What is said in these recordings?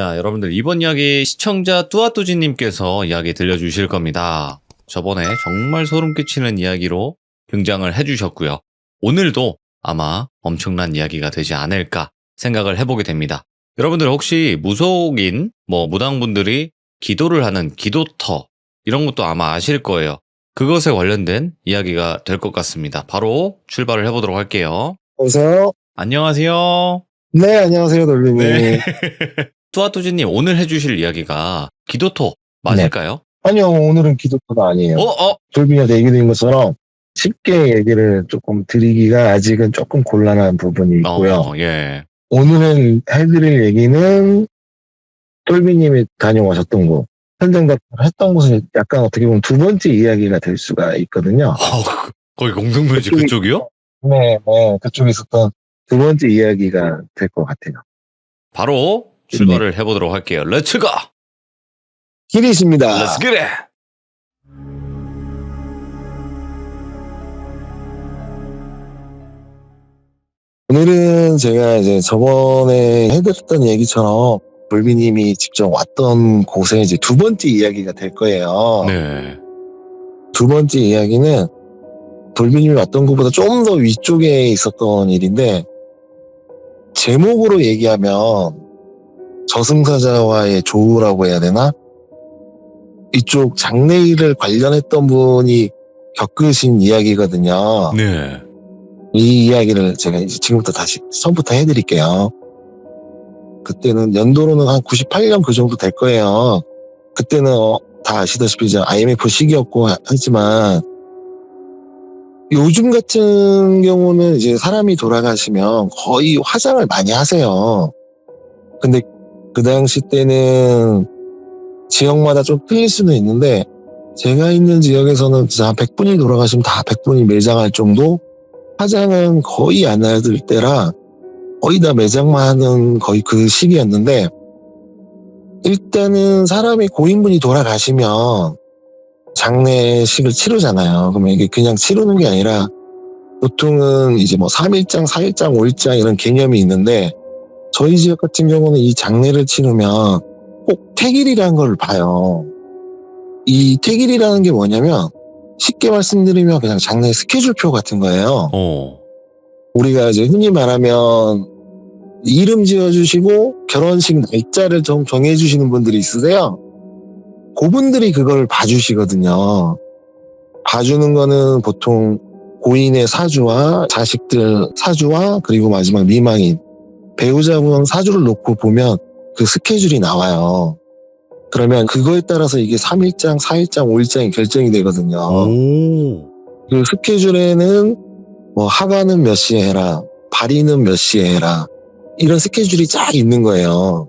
자, 여러분들 이번 이야기 시청자 뚜아뚜지님께서 이야기 들려주실 겁니다. 저번에 정말 소름 끼치는 이야기로 등장을 해주셨고요. 오늘도 아마 엄청난 이야기가 되지 않을까 생각을 해보게 됩니다. 여러분들 혹시 무속인, 무당분들이 기도를 하는 기도터 이런 것도 아마 아실 거예요. 그것에 관련된 이야기가 될 것 같습니다. 바로 출발을 해보도록 할게요. 여보세요? 안녕하세요. 네, 안녕하세요, 돌리님. 네. 뚜아뚜지님 오늘 해주실 이야기가 기도토 맞을까요? 아니요, 오늘은 기도토가 아니에요. 돌빈이한테 얘기 드린 것처럼 쉽게 얘기를 조금 드리기가 아직은 조금 곤란한 부분이 있고요. 예. 오늘은 해드릴 얘기는 돌빈님이 다녀오셨던 곳, 현장 했던 곳은 약간 어떻게 보면 두 번째 이야기가 될 수가 있거든요. 거기 공동묘지 그쪽이요? 네, 그쪽에 있었던 두 번째 이야기가 될 것 같아요. 바로 출발을 해보도록 할게요. 렛츠고! 길이십니다. Let's get it! 오늘은 제가 이제 저번에 해드렸던 얘기처럼 돌비님이 직접 왔던 곳에 이제 두 번째 이야기가 될 거예요. 네. 두 번째 이야기는 돌비님이 왔던 곳보다 좀 더 위쪽에 있었던 일인데, 제목으로 얘기하면 저승사자와의 조우라고 해야 되나? 이쪽 장례일을 관련했던 분이 겪으신 이야기거든요. 네. 이 이야기를 제가 이제 지금부터 다시 처음부터 해드릴게요. 그때는 연도로는 한 98년 그 정도 될 거예요. 그때는 다 아시다시피 이제 IMF 시기였고 하지만 요즘 같은 경우는 이제 사람이 돌아가시면 거의 화장을 많이 하세요. 근데 그 당시 때는 지역마다 좀 틀릴 수는 있는데 제가 있는 지역에서는 진짜 한 100분이 돌아가시면 다 100분이 매장할 정도 화장은 거의 안 하들 때라 거의 다 매장만 하는 거의 그 시기였는데, 일단은 사람이 고인분이 돌아가시면 장례식을 치르잖아요. 그러면 이게 그냥 치르는 게 아니라 보통은 이제 3일장, 4일장, 5일장 이런 개념이 있는데, 저희 지역 같은 경우는 이 장례를 치르면 꼭 택일이라는 걸 봐요. 이 택일이라는 게 뭐냐면 쉽게 말씀드리면 그냥 장례 스케줄표 같은 거예요. 우리가 이제 흔히 말하면 이름 지어주시고 결혼식 날짜를 좀 정해주시는 분들이 있으세요. 그분들이 그걸 봐주시거든요. 봐주는 거는 보통 고인의 사주와 자식들 사주와 그리고 마지막 미망인 배우자분 사주를 놓고 보면 그 스케줄이 나와요. 그러면 그거에 따라서 이게 3일장, 4일장, 5일장이 결정이 되거든요. 그 스케줄에는 하가는 몇 시에 해라, 발의는 몇 시에 해라, 이런 스케줄이 쫙 있는 거예요.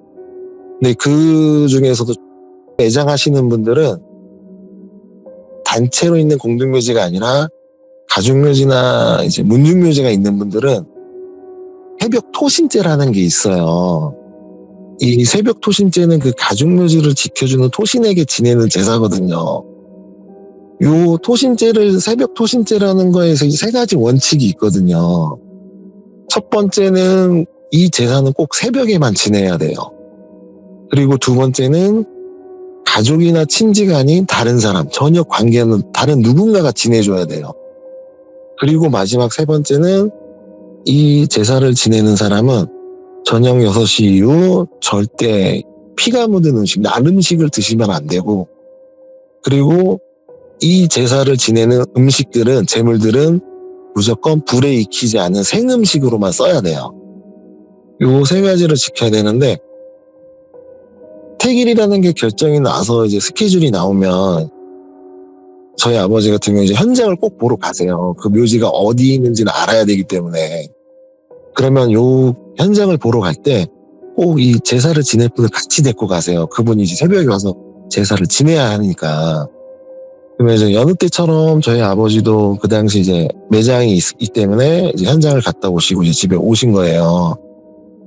근데 그 중에서도 매장하시는 분들은 단체로 있는 공동묘지가 아니라 가족묘지나 이제 문중묘지가 있는 분들은 새벽 토신제라는 게 있어요. 이 새벽 토신제는 그 가족묘지를 지켜주는 토신에게 지내는 제사거든요. 요 토신제를 새벽 토신제라는 거에서 세 가지 원칙이 있거든요. 첫 번째는 이 제사는 꼭 새벽에만 지내야 돼요. 그리고 두 번째는 가족이나 친지가 아닌 다른 사람, 전혀 관계없는 다른 누군가가 지내줘야 돼요. 그리고 마지막 세 번째는 이 제사를 지내는 사람은 저녁 6시 이후 절대 피가 묻은 음식, 날 음식을 드시면 안 되고, 그리고 이 제사를 지내는 음식들은, 재물들은 무조건 불에 익히지 않은 생음식으로만 써야 돼요. 요 세 가지를 지켜야 되는데, 택일이라는 게 결정이 나서 이제 스케줄이 나오면 저희 아버지 같은 경우 이제 현장을 꼭 보러 가세요. 그 묘지가 어디 있는지는 알아야 되기 때문에. 그러면 요 현장을 보러 갈 때 꼭 이 제사를 지낼 분을 같이 데리고 가세요. 그분이 이제 새벽에 와서 제사를 지내야 하니까. 그러면 이제 여느 때처럼 저희 아버지도 그 당시 이제 매장이 있기 때문에 이제 현장을 갔다 오시고 이제 집에 오신 거예요.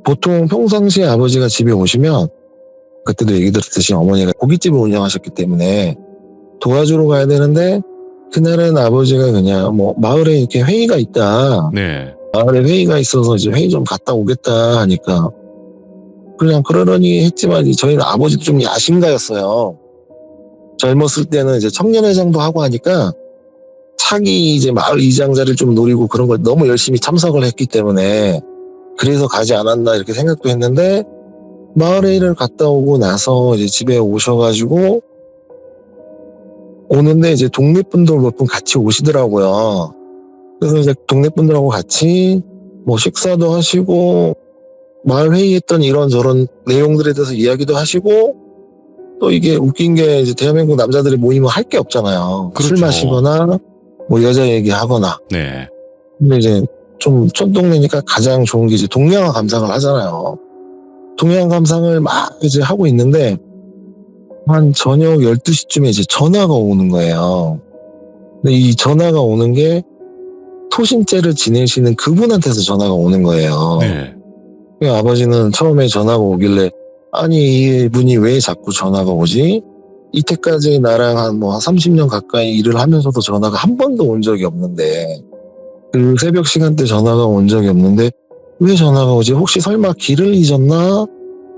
보통 평상시에 아버지가 집에 오시면 그때도 얘기 들었듯이 어머니가 고깃집을 운영하셨기 때문에 도와주러 가야 되는데, 그날은 아버지가 그냥 마을에 이렇게 회의가 있다. 네. 마을에 회의가 있어서 이제 회의 좀 갔다 오겠다 하니까 그냥 그러려니 했지만 저희는 아버지도 좀 야심가였어요. 젊었을 때는 이제 청년회장도 하고 하니까 차기 이제 마을 이장자를 좀 노리고 그런 걸 너무 열심히 참석을 했기 때문에 그래서 가지 않았나 이렇게 생각도 했는데 마을회의를 갔다 오고 나서 이제 집에 오셔가지고 오는데 이제 동네 분들 몇 분 같이 오시더라고요. 그래서 이제 동네 분들하고 같이 뭐 식사도 하시고 마을 회의했던 이런저런 내용들에 대해서 이야기도 하시고 또 이게 웃긴 게 이제 대한민국 남자들이 모이면 할 게 없잖아요. 그렇죠. 술 마시거나 뭐 여자 얘기하거나. 네. 근데 이제 좀 촌동네니까 가장 좋은 게 이제 동양화 감상을 하잖아요. 동양화 감상을 막 이제 하고 있는데 한 저녁 12시쯤에 이제 전화가 오는 거예요. 근데 이 전화가 오는 게 토신제를 지내시는 그분한테서 전화가 오는 거예요. 네. 아버지는 처음에 전화가 오길래 아니 이분이 왜 자꾸 전화가 오지? 이때까지 나랑 한 30년 가까이 일을 하면서도 전화가 한 번도 온 적이 없는데 그 새벽 시간대 전화가 온 적이 없는데 왜 전화가 오지? 혹시 설마 길을 잊었나?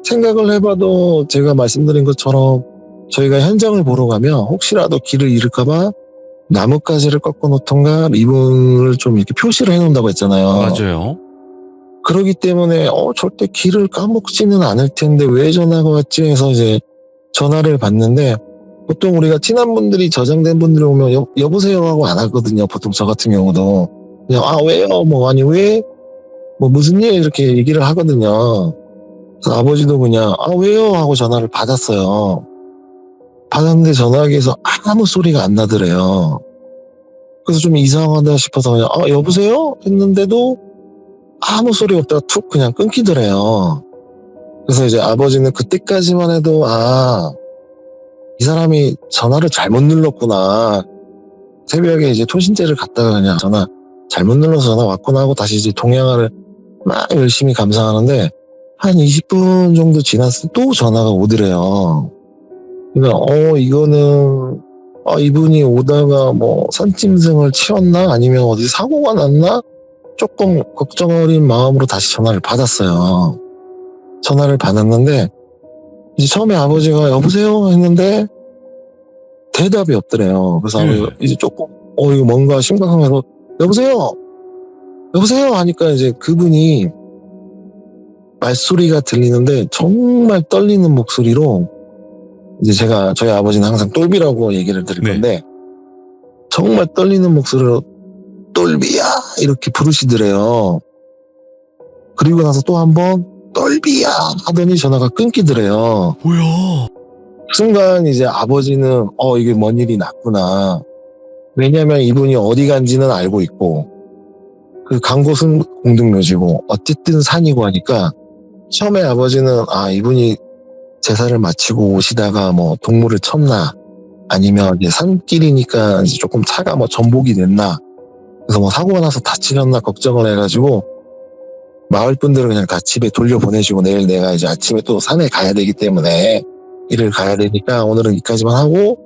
생각을 해봐도 제가 말씀드린 것처럼 저희가 현장을 보러 가면 혹시라도 길을 잃을까봐 나뭇가지를 꺾어놓던가 리본을 좀 이렇게 표시를 해놓는다고 했잖아요. 맞아요. 그러기 때문에 절대 길을 까먹지는 않을 텐데 왜 전화가 왔지 해서 이제 전화를 받는데 보통 우리가 친한 분들이 저장된 분들이 오면 여보세요 하고 안 하거든요. 보통 저 같은 경우도 그냥 왜요? 아니 왜? 무슨 일? 이렇게 얘기를 하거든요. 그래서 아버지도 그냥 왜요? 하고 전화를 받았어요. 받았는데 전화기에서 아무 소리가 안 나더래요. 그래서 좀 이상하다 싶어서 그냥 여보세요? 했는데도 아무 소리 없다가 툭 그냥 끊기더래요. 그래서 이제 아버지는 그때까지만 해도 이 사람이 전화를 잘못 눌렀구나. 새벽에 이제 토신제를 갔다가 그냥 전화 잘못 눌러서 전화 왔구나 하고 다시 이제 동양화를 막 열심히 감상하는데 한 20분 정도 지났을 때 또 전화가 오더래요. 그러니까 이거는 이분이 오다가 산짐승을 치웠나 아니면 어디 사고가 났나 조금 걱정 어린 마음으로 다시 전화를 받았어요. 전화를 받았는데 이제 처음에 아버지가 여보세요 했는데 대답이 없더래요. 그래서 아버지가 이제 조금 이거 뭔가 심각하면서 여보세요 하니까 이제 그분이 말소리가 들리는데 정말 떨리는 목소리로 이제 저희 아버지는 항상 똘비라고 얘기를 드릴 건데 정말 떨리는 목소리로 똘비야 이렇게 부르시더래요. 그리고 나서 또 한 번 똘비야 하더니 전화가 끊기더래요. 뭐야? 순간 이제 아버지는 이게 뭔 일이 났구나. 왜냐면 이분이 어디 간지는 알고 있고 그 간 곳은 공동묘지고 어쨌든 산이고 하니까 처음에 아버지는 이분이 제사를 마치고 오시다가 동물을 쳤나 아니면 이제 산길이니까 이제 조금 차가 전복이 됐나 그래서 사고가 나서 다치셨나 걱정을 해가지고 마을 분들은 그냥 다 집에 돌려보내시고 내일 내가 이제 아침에 또 산에 가야 되기 때문에 일을 가야 되니까 오늘은 여기까지만 하고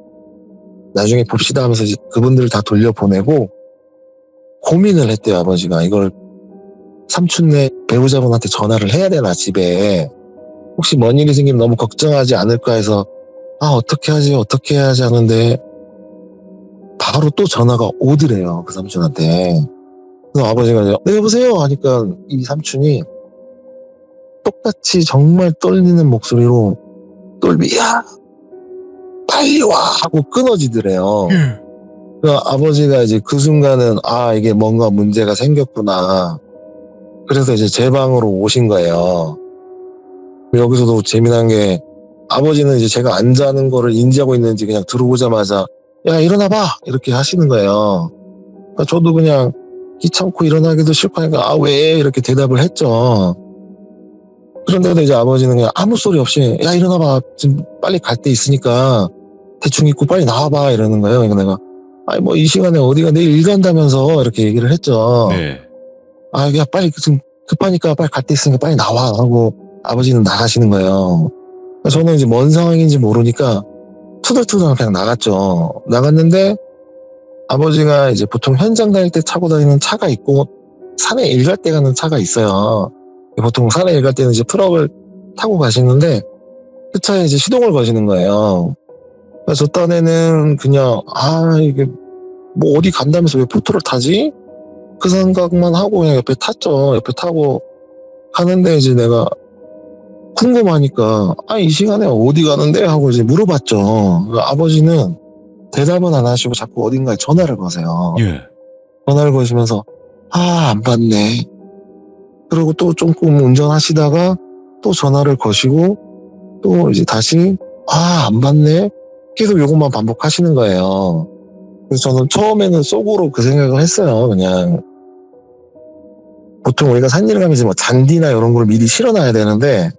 나중에 봅시다 하면서 이제 그분들을 다 돌려보내고 고민을 했대요. 아버지가 이걸 삼촌네 배우자분한테 전화를 해야 되나 집에 혹시 뭔 일이 생기면 너무 걱정하지 않을까 해서 어떻게 해야지 하는데 바로 또 전화가 오더래요. 그 삼촌한테. 그래서 아버지가 네 여보세요 하니까 이 삼촌이 똑같이 정말 떨리는 목소리로 똘비야 빨리 와 하고 끊어지더래요. 그러니까 아버지가 이제 그 순간은 이게 뭔가 문제가 생겼구나. 그래서 이제 제 방으로 오신 거예요. 여기서도 재미난 게 아버지는 이제 제가 안 자는 거를 인지하고 있는지 그냥 들어오자마자 야 일어나봐 이렇게 하시는 거예요. 그러니까 저도 그냥 귀찮고 일어나기도 싫고 하니까 왜 이렇게 대답을 했죠. 그런데도 이제 아버지는 그냥 아무 소리 없이 야 일어나봐 지금 빨리 갈 데 있으니까 대충 입고 빨리 나와봐 이러는 거예요. 그러니까 내가 이 시간에 어디가 내일 일 간다면서 이렇게 얘기를 했죠. 네. 야 빨리 지금 급하니까 빨리 갈 데 있으니까 빨리 나와 하고 아버지는 나가시는 거예요. 저는 이제 뭔 상황인지 모르니까 투덜투덜 그냥 나갔죠. 나갔는데 아버지가 이제 보통 현장 다닐 때 타고 다니는 차가 있고 산에 일 갈 때 가는 차가 있어요. 보통 산에 일 갈 때는 이제 트럭을 타고 가시는데 그 차에 이제 시동을 거시는 거예요. 그래서 저 딴에는 그냥 이게 뭐 어디 간다면서 왜 포토를 타지? 그 생각만 하고 그냥 옆에 탔죠. 옆에 타고 가는데 이제 내가 궁금하니까 이 시간에 어디 가는데? 하고 이제 물어봤죠. 아버지는 대답은 안 하시고 자꾸 어딘가에 전화를 거세요. 예. 전화를 거시면서 안 받네. 그리고 또 조금 운전하시다가 또 전화를 거시고 또 이제 다시 안 받네. 계속 이것만 반복하시는 거예요. 그래서 저는 처음에는 속으로 그 생각을 했어요. 그냥 보통 우리가 산일을 가면 이제 뭐 잔디나 이런 걸 미리 실어놔야 되는데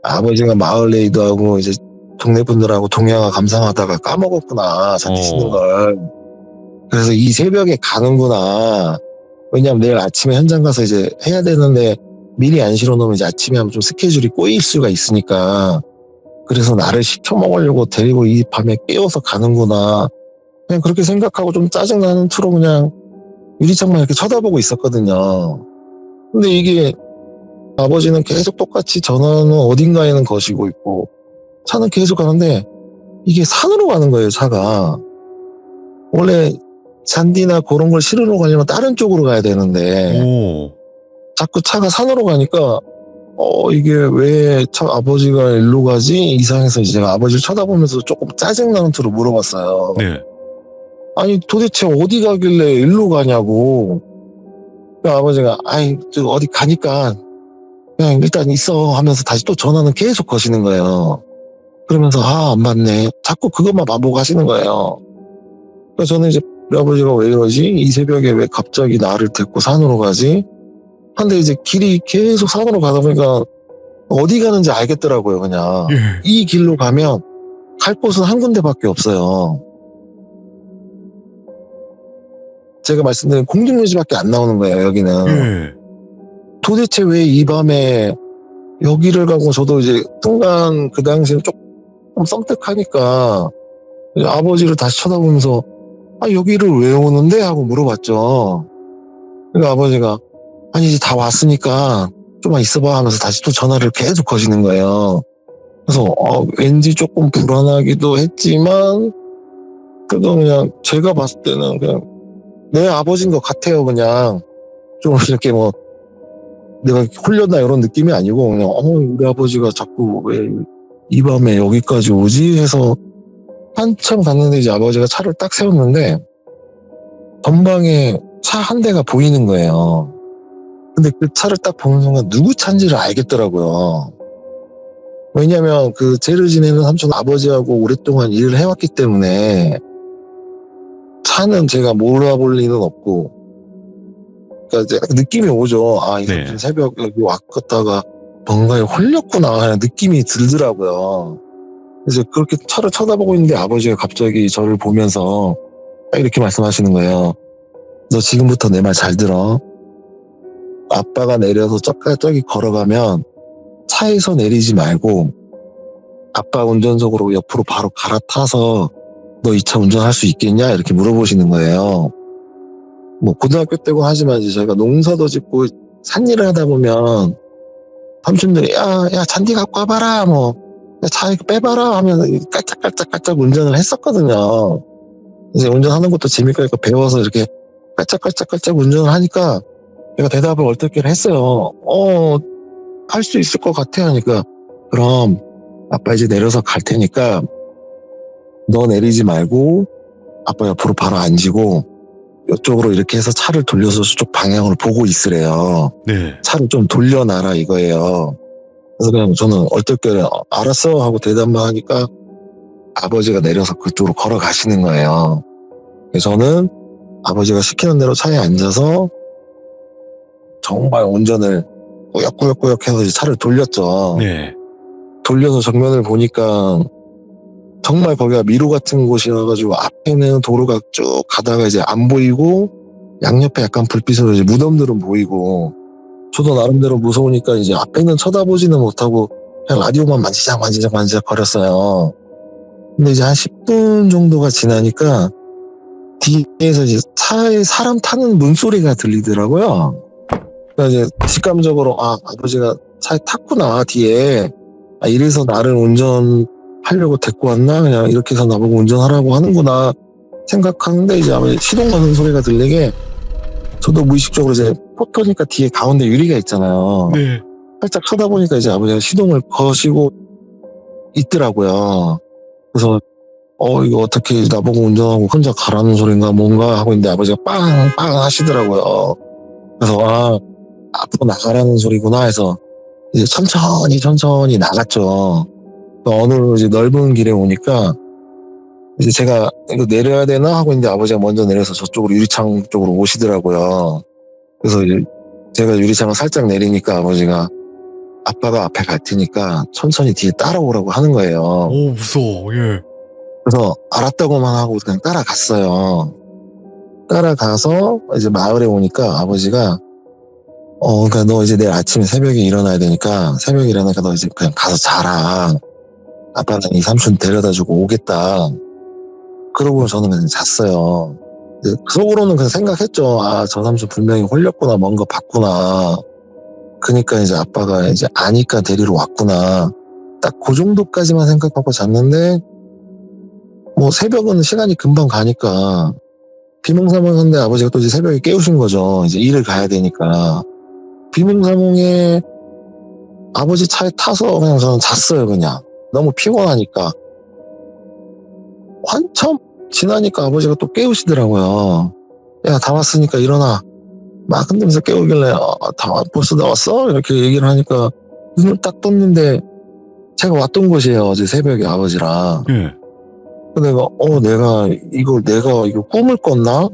아버지가 마을 레이드 하고 이제 동네 분들하고 동양화 감상하다가 까먹었구나, 잔디 씻는 걸. 그래서 이 새벽에 가는구나. 왜냐면 내일 아침에 현장 가서 이제 해야 되는데 미리 안 실어놓으면 이제 아침에 하면 좀 스케줄이 꼬일 수가 있으니까. 그래서 나를 시켜먹으려고 데리고 이 밤에 깨워서 가는구나. 그냥 그렇게 생각하고 좀 짜증나는 투로 그냥 유리창만 이렇게 쳐다보고 있었거든요. 근데 이게 아버지는 계속 똑같이 전화는 어딘가에는 거시고 있고 차는 계속 가는데 이게 산으로 가는 거예요, 차가. 원래 잔디나 그런 걸 실으러 가려면 다른 쪽으로 가야 되는데 자꾸 차가 산으로 가니까 이게 왜 아버지가 일로 가지? 이상해서 이제 제가 아버지를 쳐다보면서 조금 짜증나는 투로 물어봤어요. 네. 아니 도대체 어디 가길래 일로 가냐고. 아버지가 어디 가니까 그냥 일단 있어 하면서 다시 또 전화는 계속 거시는 거예요. 그러면서 안 받네. 자꾸 그것만 반복하시는 거예요. 그래서 저는 이제 우리 아버지가 왜 이러지? 이 새벽에 왜 갑자기 나를 데리고 산으로 가지? 근데 이제 길이 계속 산으로 가다 보니까 어디 가는지 알겠더라고요. 그냥 이 길로 가면 갈 곳은 한 군데밖에 없어요. 제가 말씀드린 공중묘지밖에 안 나오는 거예요. 여기는. 도대체 왜 이 밤에 여기를 가고, 저도 이제 순간 그 당시엔 조금 썸뜩하니까 아버지를 다시 쳐다보면서 여기를 왜 오는데? 하고 물어봤죠. 그러니까 아버지가 이제 다 왔으니까 좀만 있어봐 하면서 다시 또 전화를 계속 거시는 거예요. 그래서 왠지 조금 불안하기도 했지만 그래도 그냥 제가 봤을 때는 그냥 내 아버지인 것 같아요. 그냥 좀 이렇게 뭐 내가 홀렸나 이런 느낌이 아니고 그냥 우리 아버지가 자꾸 왜 이 밤에 여기까지 오지? 해서 한참 갔는데 이제 아버지가 차를 딱 세웠는데 전방에 차 한 대가 보이는 거예요. 근데 그 차를 딱 보는 순간 누구 차인지를 알겠더라고요. 왜냐면 그 죄를 지내는 삼촌 아버지하고 오랫동안 일을 해왔기 때문에 차는 제가 몰라볼 리는 없고, 그러니까 느낌이 오죠. 이 삼촌 새벽 여기 왔다가 뭔가에 홀렸구나 하는 느낌이 들더라고요. 그래서 그렇게 차를 쳐다보고 있는데 아버지가 갑자기 저를 보면서 이렇게 말씀하시는 거예요. 너 지금부터 내 말 잘 들어. 아빠가 내려서 저기 걸어가면 차에서 내리지 말고 아빠 운전석으로 옆으로 바로 갈아타서 너 이 차 운전할 수 있겠냐? 이렇게 물어보시는 거예요. 뭐 고등학교 때고 하지만 이제 저희가 농사도 짓고 산일을 하다 보면 삼촌들이 야 잔디 갖고 와봐라 뭐 차 이거 빼봐라 하면 깔짝깔짝 운전을 했었거든요. 이제 운전하는 것도 재밌으니까 배워서 이렇게 깔짝깔짝 운전을 하니까 제가 대답을 어떻게 했어요. 할 수 있을 것 같아 하니까 그럼 아빠 이제 내려서 갈 테니까 너 내리지 말고 아빠 옆으로 바로 앉히고 이쪽으로 이렇게 해서 차를 돌려서 저쪽 방향으로 보고 있으래요. 차를 좀 돌려놔라 이거예요. 그래서 그냥 저는 얼떨결에 알았어 하고 대답만 하니까 아버지가 내려서 그쪽으로 걸어가시는 거예요. 그래서 저는 아버지가 시키는 대로 차에 앉아서 정말 운전을 꾸역꾸역 해서 이제 차를 돌렸죠. 돌려서 정면을 보니까 정말 거기가 미로 같은 곳이라가지고 앞에는 도로가 쭉 가다가 이제 안 보이고 양옆에 약간 불빛으로 이제 무덤들은 보이고, 저도 나름대로 무서우니까 이제 앞에는 쳐다보지는 못하고 그냥 라디오만 만지작 거렸어요. 근데 이제 한 10분 정도가 지나니까 뒤에서 이제 차에 사람 타는 문소리가 들리더라고요. 그래서 이제 직감적으로 아버지가 차에 탔구나 뒤에 이래서 나를 운전하려고 데리고 왔나? 그냥 이렇게 해서 나보고 운전하라고 하는구나 생각하는데 이제 아버지 시동 거는 소리가 들리게 저도 무의식적으로 이제 포터니까 뒤에 가운데 유리가 있잖아요. 네. 살짝 쳐다보니까 이제 아버지가 시동을 거시고 있더라고요. 그래서 이거 어떻게 나보고 운전하고 혼자 가라는 소린가 뭔가 하고 있는데 아버지가 빵빵 하시더라고요. 그래서 앞으로 나가라는 소리구나 해서 이제 천천히 나갔죠. 어느 이제 넓은 길에 오니까 이제 제가 이거 내려야 되나 하고 있는데 아버지가 먼저 내려서 저쪽으로 유리창 쪽으로 오시더라고요. 그래서 이제 제가 유리창을 살짝 내리니까 아버지가 아빠가 앞에 갈 테니까 천천히 뒤에 따라오라고 하는 거예요. 오, 무서워. 예. 그래서 알았다고만 하고 그냥 따라갔어요. 따라가서 이제 마을에 오니까 아버지가 그러니까 너 이제 내일 아침에 새벽에 일어나야 되니까 새벽에 일어나니까 너 이제 그냥 가서 자라. 아빠는 이 삼촌 데려다 주고 오겠다. 그러고 저는 그냥 잤어요. 속으로는 그냥 생각했죠. 저 삼촌 분명히 홀렸구나, 뭔가 봤구나. 그러니까 이제 아빠가 이제 아니까 데리러 왔구나. 딱 그 정도까지만 생각하고 잤는데, 뭐 새벽은 시간이 금방 가니까, 비몽사몽한데 아버지가 또 이제 새벽에 깨우신 거죠. 이제 일을 가야 되니까. 비몽사몽에 아버지 차에 타서 그냥 저는 잤어요, 그냥. 너무 피곤하니까. 한참 지나니까 아버지가 또 깨우시더라고요. 야, 다 왔으니까 일어나. 막 흔들면서 깨우길래, 벌써 나왔어? 이렇게 얘기를 하니까 눈을 딱 떴는데 제가 왔던 곳이에요, 어제 새벽에 아버지랑. 예. 내가 이거 꿈을 꿨나?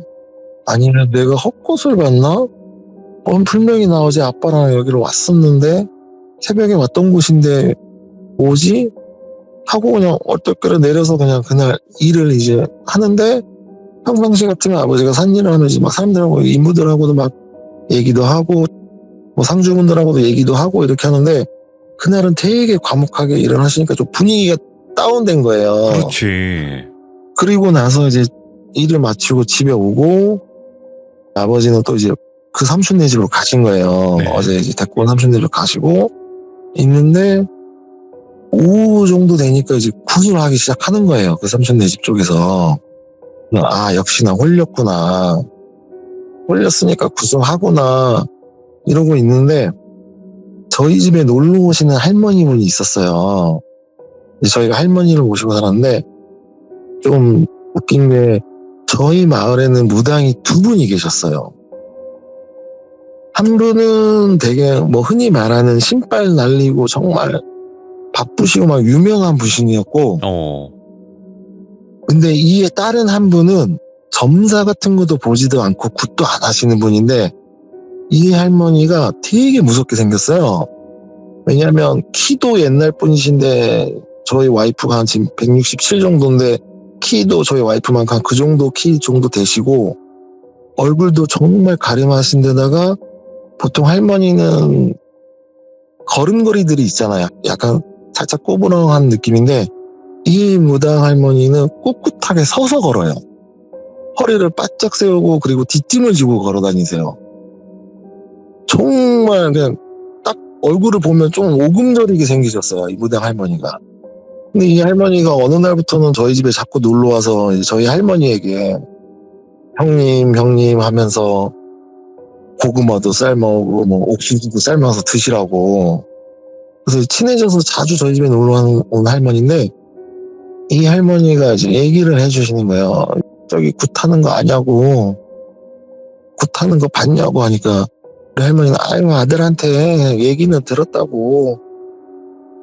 아니면 내가 헛것을 봤나? 분명히 나 어제 아빠랑 여기로 왔었는데 새벽에 왔던 곳인데 뭐지? 하고 그냥 얼떨결에 내려서 그냥 그날 일을 이제 하는데 평상시 같으면 아버지가 산일을 하면 이제 막 사람들하고 인부들하고도 막 얘기도 하고 뭐 상주분들하고도 얘기도 하고 이렇게 하는데 그날은 되게 과묵하게 일을 하시니까 좀 분위기가 다운된 거예요. 그렇지. 그리고 나서 이제 일을 마치고 집에 오고 아버지는 또 이제 그 삼촌네 집으로 가신 거예요. 네. 어제 이제 데리고 온 삼촌네 집으로 가시고 있는데 오후 정도 되니까 이제 구술을 하기 시작하는 거예요. 그 삼촌네 집 쪽에서. 역시나 홀렸구나. 홀렸으니까 구술하구나. 이러고 있는데 저희 집에 놀러 오시는 할머니 분이 있었어요. 저희가 할머니를 모시고 살았는데 좀 웃긴 게 저희 마을에는 무당이 두 분이 계셨어요. 한 분은 되게 뭐 흔히 말하는 신발 날리고 정말 바쁘시고 막 유명한 분이었고 근데 이에 다른 한 분은 점사 같은 것도 보지도 않고 굿도 안 하시는 분인데 이 할머니가 되게 무섭게 생겼어요. 왜냐면 키도 옛날 분이신데 저희 와이프가 한 지금 167 정도인데 키도 저희 와이프만큼 그 정도 키 정도 되시고 얼굴도 정말 가림하신 데다가 보통 할머니는 걸음걸이들이 있잖아요. 약간 살짝 꼬부랑한 느낌인데 이 무당 할머니는 꿋꿋하게 서서 걸어요. 허리를 바짝 세우고 그리고 뒷짐을 지고 걸어 다니세요. 정말 그냥 딱 얼굴을 보면 좀 오금저리게 생기셨어요. 이 무당 할머니가. 근데 이 할머니가 어느 날부터는 저희 집에 자꾸 놀러와서 이제 저희 할머니에게 형님 하면서 고구마도 삶아오고 뭐 옥수수도 삶아서 드시라고. 그래서 친해져서 자주 저희 집에 놀러 온 할머니인데 이 할머니가 이제 얘기를 해주시는 거예요. 저기 굿하는 거 아냐고. 굿하는 거 봤냐고 하니까 우리 할머니는 아들한테 얘기는 들었다고.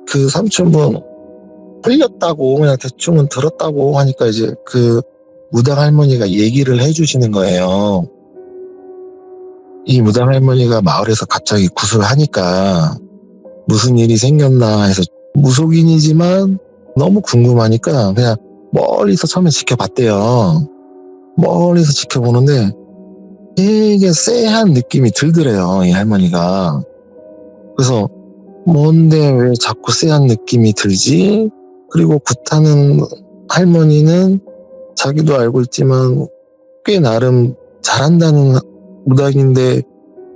그 삼촌분 흘렸다고 그냥 대충은 들었다고 하니까 이제 그 무당 할머니가 얘기를 해주시는 거예요. 이 무당 할머니가 마을에서 갑자기 굿을 하니까 무슨 일이 생겼나 해서 무속인이지만 너무 궁금하니까 그냥 멀리서 처음에 지켜봤대요. 멀리서 지켜보는데 되게 쎄한 느낌이 들더래요, 이 할머니가. 그래서 뭔데 왜 자꾸 쎄한 느낌이 들지? 그리고 굿하는 할머니는 자기도 알고 있지만 꽤 나름 잘한다는 무당인데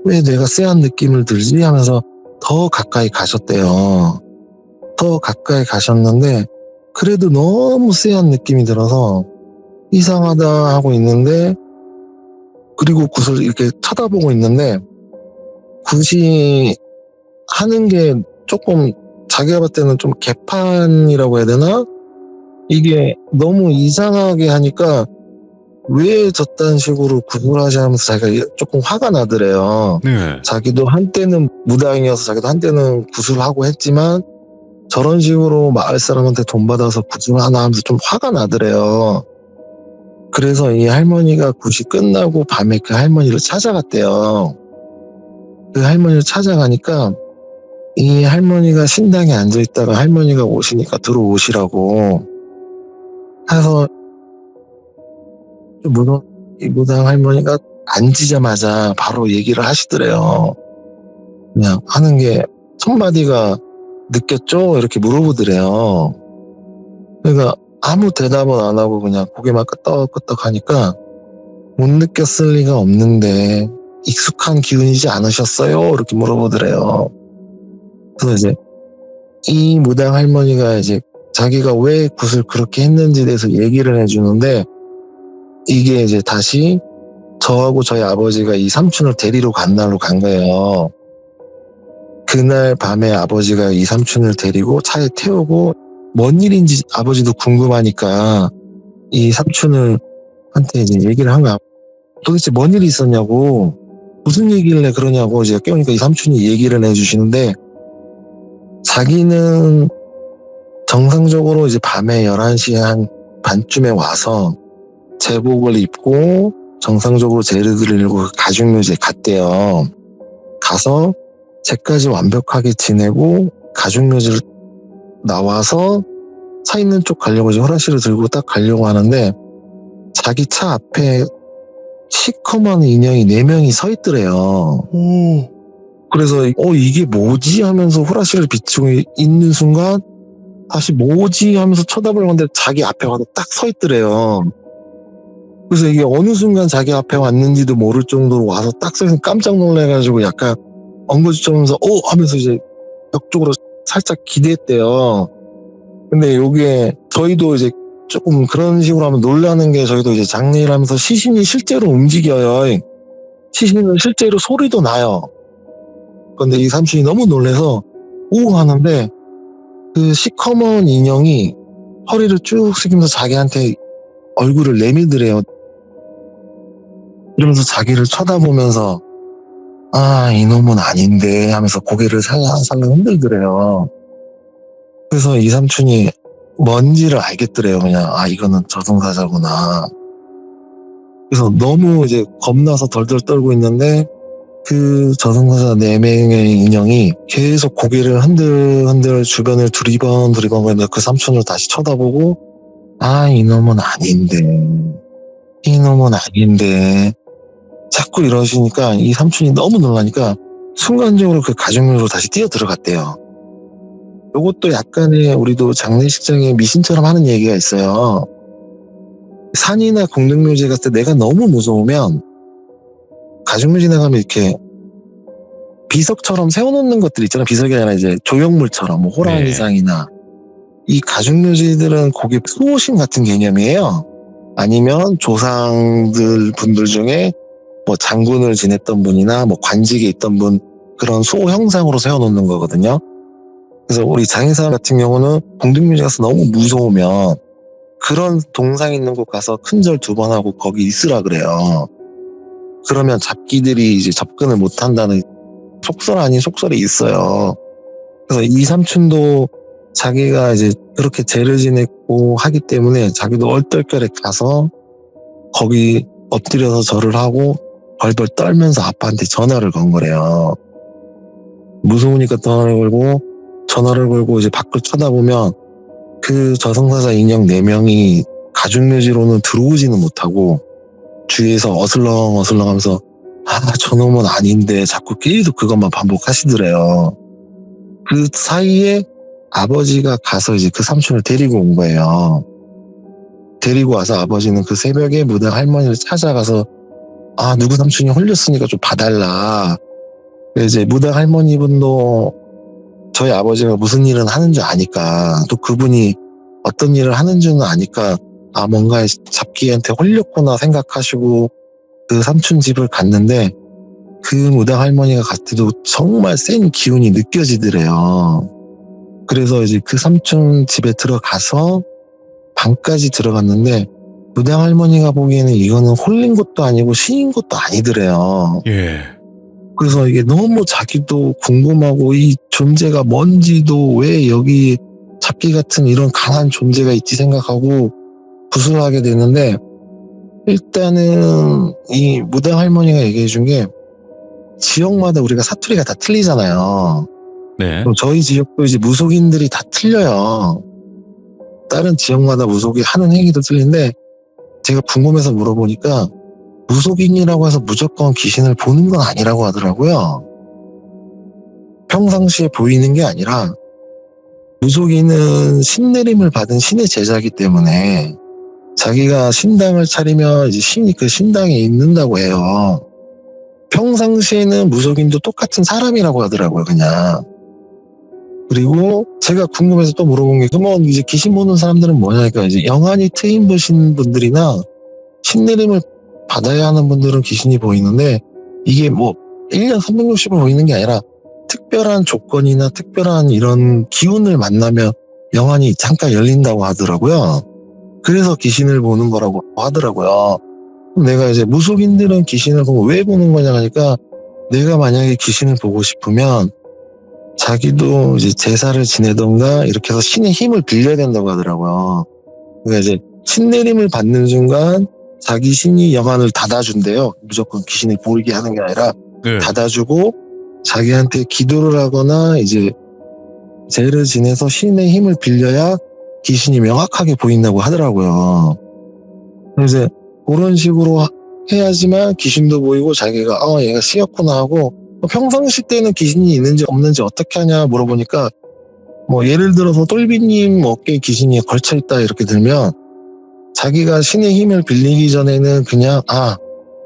왜 내가 쎄한 느낌을 들지? 하면서 더 가까이 가셨대요. 더 가까이 가셨는데 그래도 너무 쎄한 느낌이 들어서 이상하다 하고 있는데, 그리고 굿을 이렇게 쳐다보고 있는데 굿이 하는 게 조금 자기가 봤을 때는 좀 개판이라고 해야 되나? 이게 너무 이상하게 하니까 왜 저딴 식으로 굿을 하지 하면서 자기가 조금 화가 나더래요. 네. 자기도 한때는 무당이어서 자기도 한때는 굿을 하고 했지만 저런 식으로 마을 사람한테 돈 받아서 굿을 하나 하면서 좀 화가 나더래요. 그래서 이 할머니가 굿이 끝나고 밤에 그 할머니를 찾아갔대요. 그 할머니를 찾아가니까 이 할머니가 신당에 앉아있다가 할머니가 오시니까 들어오시라고 해서 이 무당 할머니가 앉으자마자 바로 얘기를 하시더래요. 그냥 하는 게 첫마디가 느꼈죠? 이렇게 물어보더래요. 그러니까 아무 대답은 안 하고 그냥 고개만 끄덕끄덕 하니까 못 느꼈을 리가 없는데 익숙한 기운이지 않으셨어요? 이렇게 물어보더래요. 그래서 이제 이 무당 할머니가 이제 자기가 왜 굿을 그렇게 했는지에 대해서 얘기를 해주는데, 이게 이제 다시 저하고 저희 아버지가 이 삼촌을 데리러 간 날로 간 거예요. 그날 밤에 아버지가 이 삼촌을 데리고 차에 태우고 뭔 일인지 아버지도 궁금하니까 이 삼촌을 한테 이제 얘기를 한 거야. 도대체 뭔 일이 있었냐고, 무슨 얘기를 해 그러냐고 이제 깨우니까 이 삼촌이 얘기를 해주시는데, 자기는 정상적으로 이제 밤에 11시 한 반쯤에 와서 제복을 입고 정상적으로 제를 드리려고 가죽묘지에 갔대요. 가서 제까지 완벽하게 지내고 가죽묘지를 나와서 차 있는 쪽 가려고 이제 호라시를 들고 딱 가려고 하는데 자기 차 앞에 시커먼 인형이 4명이 서 있더래요. 그래서 이게 뭐지 하면서 호라시를 비추고 있는 순간 다시 뭐지 하면서 쳐다보려고 하는데 자기 앞에 와서 딱 서 있더래요. 그래서 이게 어느 순간 자기 앞에 왔는지도 모를 정도로 와서 딱 서 있으면 깜짝 놀라가지고 약간 엉거주춤하면서 하면서 이제 벽 쪽으로 살짝 기대했대요. 근데 요게 저희도 이제 조금 그런 식으로 하면 놀라는 게, 저희도 이제 장례를 하면서 시신이 실제로 움직여요. 시신은 실제로 소리도 나요. 근데 이 삼촌이 너무 놀라서 오 하는데 그 시커먼 인형이 허리를 쭉 숙이면서 자기한테 얼굴을 내밀더래요. 이러면서 자기를 쳐다보면서 이놈은 아닌데 하면서 고개를 살랑살랑 흔들더래요. 그래서 이 삼촌이 뭔지를 알겠더래요. 그냥 이거는 저승사자구나. 그래서 너무 이제 겁나서 덜덜 떨고 있는데 그 저승사자 4명의 인형이 계속 고개를 흔들 주변을 두리번 거리면서 그 삼촌을 다시 쳐다보고 이놈은 아닌데 자꾸 이러시니까 이 삼촌이 너무 놀라니까 순간적으로 그 가죽묘로 다시 뛰어 들어갔대요. 요것도 약간의 우리도 장례식장에 미신처럼 하는 얘기가 있어요. 산이나 공동묘지 갔을 때 내가 너무 무서우면 가죽묘지 나가면 이렇게 비석처럼 세워놓는 것들 있잖아요. 비석이 아니라 이제 조형물처럼 뭐 호랑이상이나. 이 가죽묘지들은 거기 수호신 같은 개념이에요. 아니면 조상들 분들 중에 뭐 장군을 지냈던 분이나 뭐 관직에 있던 분, 그런 수호 형상으로 세워놓는 거거든요. 그래서 우리 장의사 같은 경우는 공동묘지 가서 너무 무서우면 그런 동상 있는 곳 가서 큰절 2번 하고 거기 있으라 그래요. 그러면 잡기들이 이제 접근을 못 한다는 속설 아닌 속설이 있어요. 그래서 이 삼촌도 자기가 이제 그렇게 제를 지냈고 하기 때문에 자기도 얼떨결에 가서 거기 엎드려서 절을 하고 벌벌 떨면서 아빠한테 전화를 건 거래요. 무서우니까 전화를 걸고 이제 밖을 쳐다보면 그 저승사자 인형 4명이 가죽묘지로는 들어오지는 못하고 주위에서 어슬렁 하면서 저놈은 아닌데 자꾸 계속 그것만 반복하시더래요. 그 사이에 아버지가 가서 이제 그 삼촌을 데리고 온 거예요. 데리고 와서 아버지는 그 새벽에 무당 할머니를 찾아가서 누구 삼촌이 홀렸으니까 좀 봐달라. 이제 무당 할머니 분도 저희 아버지가 무슨 일을 하는 줄 아니까, 또 그분이 어떤 일을 하는 줄은 아니까, 아, 뭔가 잡기한테 홀렸구나 생각하시고 그 삼촌 집을 갔는데, 그 무당 할머니가 갔을 때도 정말 센 기운이 느껴지더래요. 그래서 이제 그 삼촌 집에 들어가서 방까지 들어갔는데, 무당 할머니가 보기에는 이거는 홀린 것도 아니고 신인 것도 아니더래요. 예. 그래서 이게 너무 자기도 궁금하고, 이 존재가 뭔지도, 왜 여기 잡기 같은 이런 강한 존재가 있지 생각하고 구슬하게 되는데, 일단은 이 무당 할머니가 얘기해 준 게, 지역마다 우리가 사투리가 다 틀리잖아요. 네. 저희 지역도 이제 무속인들이 다 틀려요. 다른 지역마다 무속이 하는 행위도 틀린데, 제가 궁금해서 물어보니까 무속인이라고 해서 무조건 귀신을 보는 건 아니라고 하더라고요. 평상시에 보이는 게 아니라, 무속인은 신내림을 받은 신의 제자이기 때문에 자기가 신당을 차리면 이제 신이 그 신당에 있는다고 해요. 평상시에는 무속인도 똑같은 사람이라고 하더라고요, 그냥. 그리고 제가 궁금해서 또 물어본 게, 그러면 이제 귀신 보는 사람들은 뭐냐니까, 이제 영안이 트임 보신 분들이나 신내림을 받아야 하는 분들은 귀신이 보이는데, 이게 뭐 1년 360을 보이는 게 아니라 특별한 조건이나 특별한 이런 기운을 만나면 영안이 잠깐 열린다고 하더라고요. 그래서 귀신을 보는 거라고 하더라고요. 내가 이제 무속인들은 귀신을 보고 왜 보는 거냐 하니까, 내가 만약에 귀신을 보고 싶으면 자기도 이제 제사를 지내던가 이렇게 해서 신의 힘을 빌려야 된다고 하더라고요. 그러니까 이제 신내림을 받는 순간 자기 신이 영안을 닫아준대요. 무조건 귀신을 보이게 하는 게 아니라 네. 닫아주고, 자기한테 기도를 하거나 이제 제를 지내서 신의 힘을 빌려야 귀신이 명확하게 보인다고 하더라고요. 그래서 그런 식으로 해야지만 귀신도 보이고, 자기가 얘가 쓰였구나 하고, 평상시 때는 귀신이 있는지 없는지 어떻게 하냐 물어보니까, 뭐 예를 들어서 똘비님 어깨에 귀신이 걸쳐있다 이렇게 들면, 자기가 신의 힘을 빌리기 전에는 그냥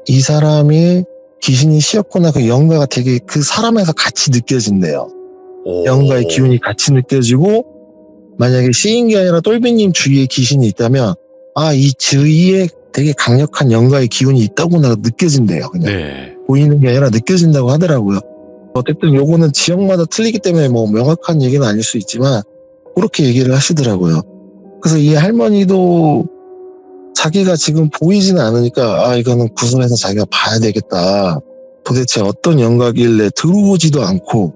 이 사람이 귀신이 씌었구나, 그 영가가 되게 그 사람에서 같이 느껴진대요. 영가의 기운이 같이 느껴지고, 만약에 씌인 게 아니라 똘비님 주위에 귀신이 있다면, 이 주위에 되게 강력한 영가의 기운이 있다고나 느껴진대요. 그냥 네. 보이는 게 아니라 느껴진다고 하더라고요. 어쨌든 요거는 지역마다 틀리기 때문에 뭐 명확한 얘기는 아닐 수 있지만 그렇게 얘기를 하시더라고요. 그래서 이 할머니도 자기가 지금 보이지는 않으니까 이거는 구슬해서 자기가 봐야 되겠다. 도대체 어떤 영가길래 들어오지도 않고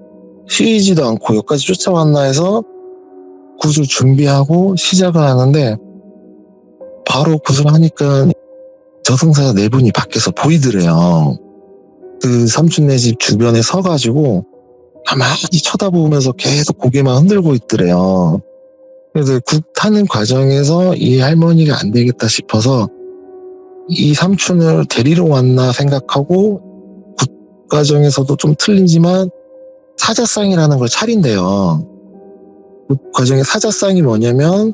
쉬지도 않고 여기까지 쫓아왔나 해서 구슬 준비하고 시작을 하는데, 바로 구슬하니까 저승사자 4분이 밖에서 보이더래요. 그 삼촌네 집 주변에 서가지고 가만히 쳐다보면서 계속 고개만 흔들고 있더래요. 그래서 국 타는 과정에서 이 할머니가 안 되겠다 싶어서 이 삼촌을 데리러 왔나 생각하고, 국 과정에서도 좀 틀리지만 사자상이라는 걸 차린대요. 그 과정에 사자상이 뭐냐면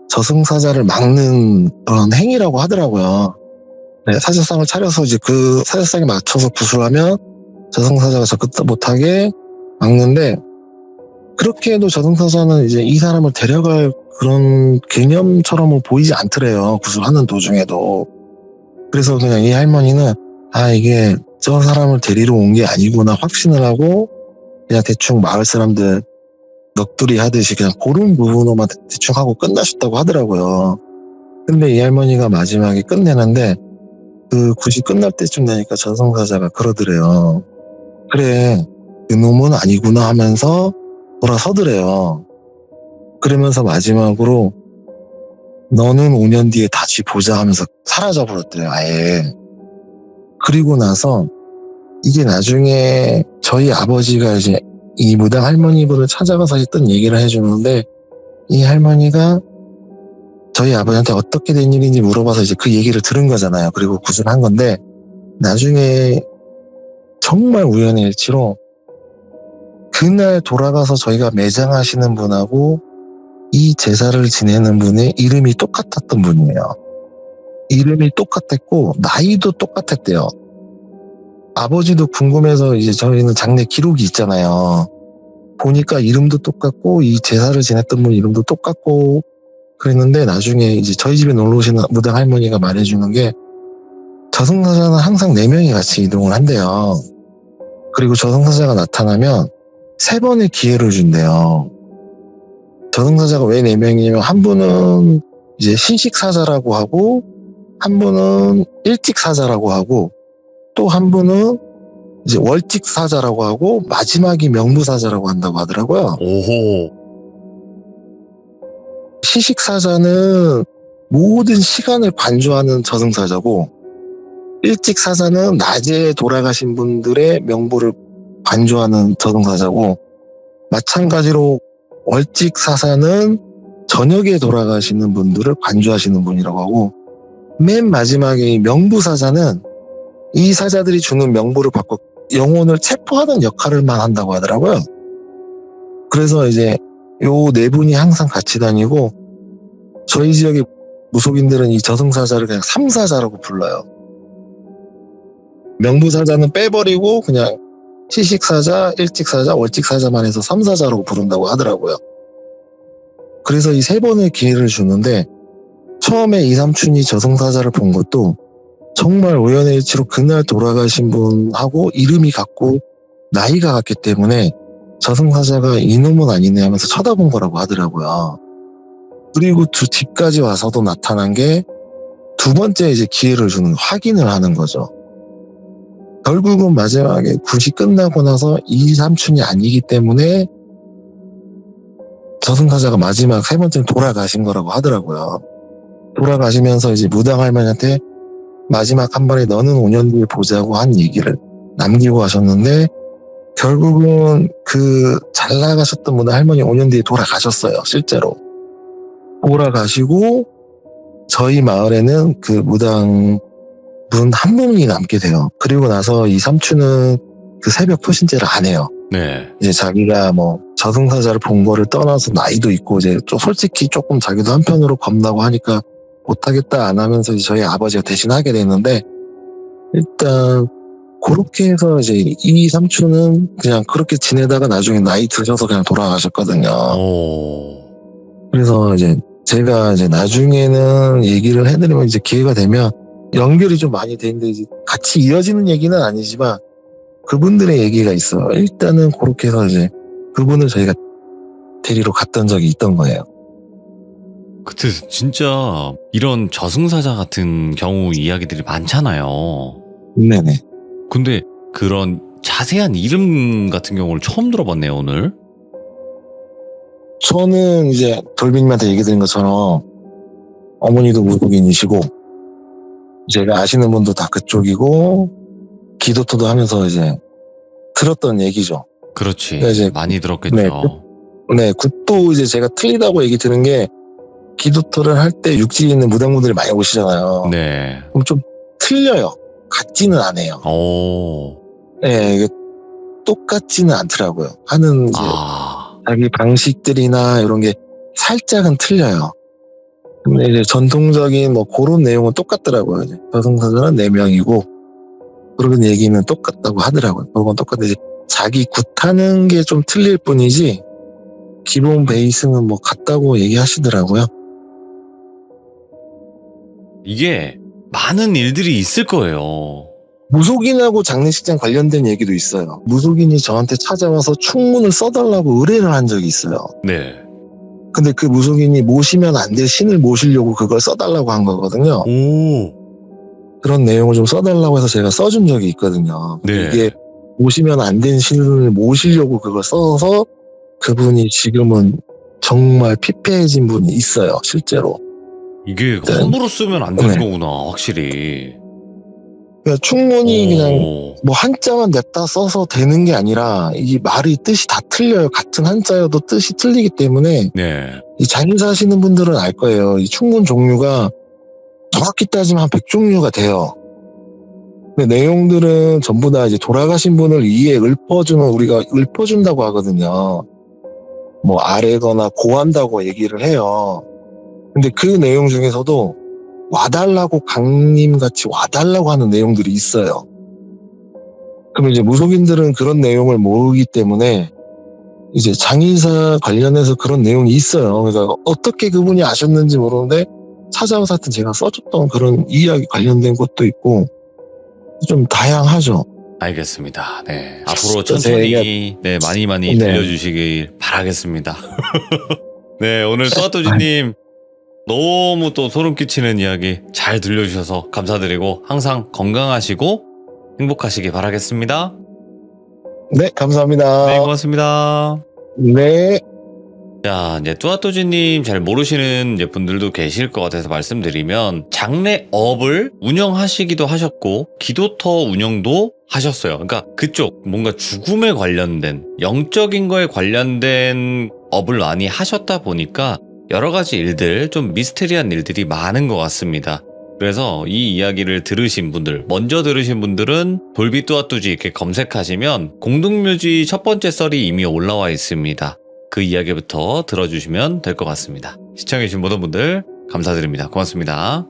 저승사자를 막는 그런 행위라고 하더라고요. 네, 사자상을 차려서 이제 그 사자상에 맞춰서 구슬하면 저승사자가 접근 못하게 막는데, 그렇게 해도 저승사자는 이제 이 사람을 데려갈 그런 개념처럼은 보이지 않더래요, 구슬하는 도중에도. 그래서 그냥 이 할머니는 이게 저 사람을 데리러 온 게 아니구나 확신을 하고, 그냥 대충 마을 사람들 넋두리 하듯이 그냥 그런 부분으로만 대충 하고 끝나셨다고 하더라고요. 근데 이 할머니가 마지막에 끝내는데, 그 굿이 끝날 때쯤 되니까 저승사자가 그러더래요. 그래, 그놈은 아니구나 하면서 돌아서더래요. 그러면서 마지막으로 너는 5년 뒤에 다시 보자 하면서 사라져버렸대요, 아예. 그리고 나서 이게 나중에 저희 아버지가 이제 이 무당 할머니분을 찾아가서 했던 얘기를 해주는데, 이 할머니가 저희 아버지한테 어떻게 된 일인지 물어봐서 이제 그 얘기를 들은 거잖아요. 그리고 구슬한 건데, 나중에 정말 우연의 일치로 그날 돌아가서 저희가 매장하시는 분하고 이 제사를 지내는 분의 이름이 똑같았던 분이에요. 이름이 똑같았고 나이도 똑같았대요. 아버지도 궁금해서 이제 저희는 장례 기록이 있잖아요. 보니까 이름도 똑같고 이 제사를 지냈던 분 이름도 똑같고 그랬는데 나중에 이제 저희 집에 놀러 오시는 무당 할머니가 말해주는 게 저승사자는 항상 4명이 같이 이동을 한대요. 그리고 저승사자가 나타나면 3번의 기회를 준대요. 저승사자가 왜 4명이냐면 한 분은 이제 신식사자라고 하고 한 분은 일찍사자라고 하고 또 한 분은 이제 월직사자라고 하고 마지막이 명부사자라고 한다고 하더라고요. 오호. 시식사자는 모든 시간을 관주하는 저승사자고 일찍사자는 낮에 돌아가신 분들의 명부를 관주하는 저승사자고 마찬가지로 월직사자는 저녁에 돌아가시는 분들을 관주하시는 분이라고 하고 맨 마지막에 명부사자는 이 사자들이 주는 명부를 받고 영혼을 체포하는 역할을만 한다고 하더라고요. 그래서 이제 요 4분이 항상 같이 다니고 저희 지역의 무속인들은 이 저승사자를 그냥 삼사자라고 불러요. 명부사자는 빼버리고 그냥 시식사자, 일찍사자, 월찍사자만 해서 삼사자라고 부른다고 하더라고요. 그래서 이 3번의 기회를 주는데 처음에 이삼촌이 저승사자를 본 것도 정말 우연의 일치로 그날 돌아가신 분하고 이름이 같고 나이가 같기 때문에 저승사자가 이놈은 아니네 하면서 쳐다본 거라고 하더라고요. 그리고 집까지 와서도 나타난 게 2번째 이제 기회를 주는 확인을 하는 거죠. 결국은 마지막에 굿이 끝나고 나서 이삼촌이 아니기 때문에 저승사자가 마지막 3번째는 돌아가신 거라고 하더라고요. 돌아가시면서 이제 무당 할머니한테 마지막 한 번에 너는 5년 뒤에 보자고 한 얘기를 남기고 가셨는데 결국은 그 잘 나가셨던 무당 할머니 5년 뒤에 돌아가셨어요. 실제로. 돌아가시고 저희 마을에는 그 무당 분 한 분이 남게 돼요. 그리고 나서 이 삼촌은 그 새벽 포신제를 안 해요. 네. 이제 자기가 뭐 저승사자를 본 거를 떠나서 나이도 있고 이제 좀 솔직히 조금 자기도 한편으로 겁나고 하니까 못하겠다 안 하면서 이제 저희 아버지가 대신 하게 됐는데 일단 그렇게 해서 이제 이 삼촌은 그냥 그렇게 지내다가 나중에 나이 드셔서 그냥 돌아가셨거든요. 오. 그래서 이제 제가 이제 나중에는 얘기를 해드리면 이제 기회가 되면 연결이 좀 많이 되는데 이제 같이 이어지는 얘기는 아니지만 그분들의 얘기가 있어요. 일단은 그렇게 해서 이제 그분을 저희가 데리러 갔던 적이 있던 거예요. 그때 진짜 이런 저승사자 같은 경우 이야기들이 많잖아요. 네네. 근데 그런 자세한 이름 같은 경우를 처음 들어봤네요, 오늘. 저는 이제 돌비님한테 얘기 드린 것처럼 어머니도 무속인이시고 제가 아시는 분도 다 그쪽이고 기도토도 하면서 이제 들었던 얘기죠. 그렇지. 그러니까 이제 많이 들었겠죠. 네, 네, 굿도 이제 제가 틀리다고 얘기 들은 게 기도토를 할 때 육지에 있는 무당분들이 많이 오시잖아요. 네. 그럼 좀 틀려요. 같지는 않아요. 오. 네, 이게 똑같지는 않더라고요. 하는 이제 자기 방식들이나 이런 게 살짝은 틀려요. 근데 이제 전통적인 뭐 그런 내용은 똑같더라고요. 이제 저승사자는 4명이고 그런 얘기는 똑같다고 하더라고요. 그건 똑같은데 이제 자기 굿하는 게 좀 틀릴 뿐이지 기본 베이스는 뭐 같다고 얘기하시더라고요. 이게 많은 일들이 있을 거예요. 무속인하고 장례식장 관련된 얘기도 있어요. 무속인이 저한테 찾아와서 충문을 써달라고 의뢰를 한 적이 있어요. 네. 근데 그 무속인이 모시면 안 될 신을 모시려고 그걸 써달라고 한 거거든요. 오. 그런 내용을 좀 써달라고 해서 제가 써준 적이 있거든요. 네. 이게 모시면 안 된 신을 모시려고 그걸 써서 그분이 지금은 정말 피폐해진 분이 있어요. 실제로. 이게 네. 함부로 쓰면 안 되는 네. 거구나, 확실히. 그러니까 충문이 그냥 오. 뭐 한자만 냈다 써서 되는 게 아니라 이 말이 뜻이 다 틀려요. 같은 한자여도 뜻이 틀리기 때문에 네. 이 장사 하시는 분들은 알 거예요. 이 충문 종류가 정확히 따지면 한 100종류가 돼요. 근데 내용들은 전부 다 이제 돌아가신 분을 위에 읊어주는 우리가 읊어준다고 하거든요. 뭐 아래거나 고한다고 얘기를 해요. 근데 그 내용 중에서도 와달라고 강림같이 와달라고 하는 내용들이 있어요. 그럼 이제 무속인들은 그런 내용을 모르기 때문에 이제 장의사 관련해서 그런 내용이 있어요. 그래서 어떻게 그분이 아셨는지 모르는데 찾아와서 하여튼 제가 써줬던 그런 이야기 관련된 것도 있고 좀 다양하죠. 알겠습니다. 네. 앞으로 저 천천히 네, 많이 네. 들려주시길 바라겠습니다. 네, 오늘 또아또지님 너무 또 소름 끼치는 이야기 잘 들려주셔서 감사드리고 항상 건강하시고 행복하시길 바라겠습니다. 네, 네, 감사합니다. 고맙습니다. 네. 자, 이제 뚜아뚜지님 잘 모르시는 이제 분들도 계실 것 같아서 말씀드리면 장례업을 운영하시기도 하셨고 기도터 운영도 하셨어요. 그러니까 그쪽 뭔가 죽음에 관련된 영적인 거에 관련된 업을 많이 하셨다 보니까 여러 가지 일들, 좀 미스테리한 일들이 많은 것 같습니다. 그래서 이 이야기를 들으신 분들, 먼저 들으신 분들은 돌비 뚜아뚜지 이렇게 검색하시면 공동묘지 첫 번째 썰이 이미 올라와 있습니다. 그 이야기부터 들어주시면 될 것 같습니다. 시청해주신 모든 분들 감사드립니다. 고맙습니다.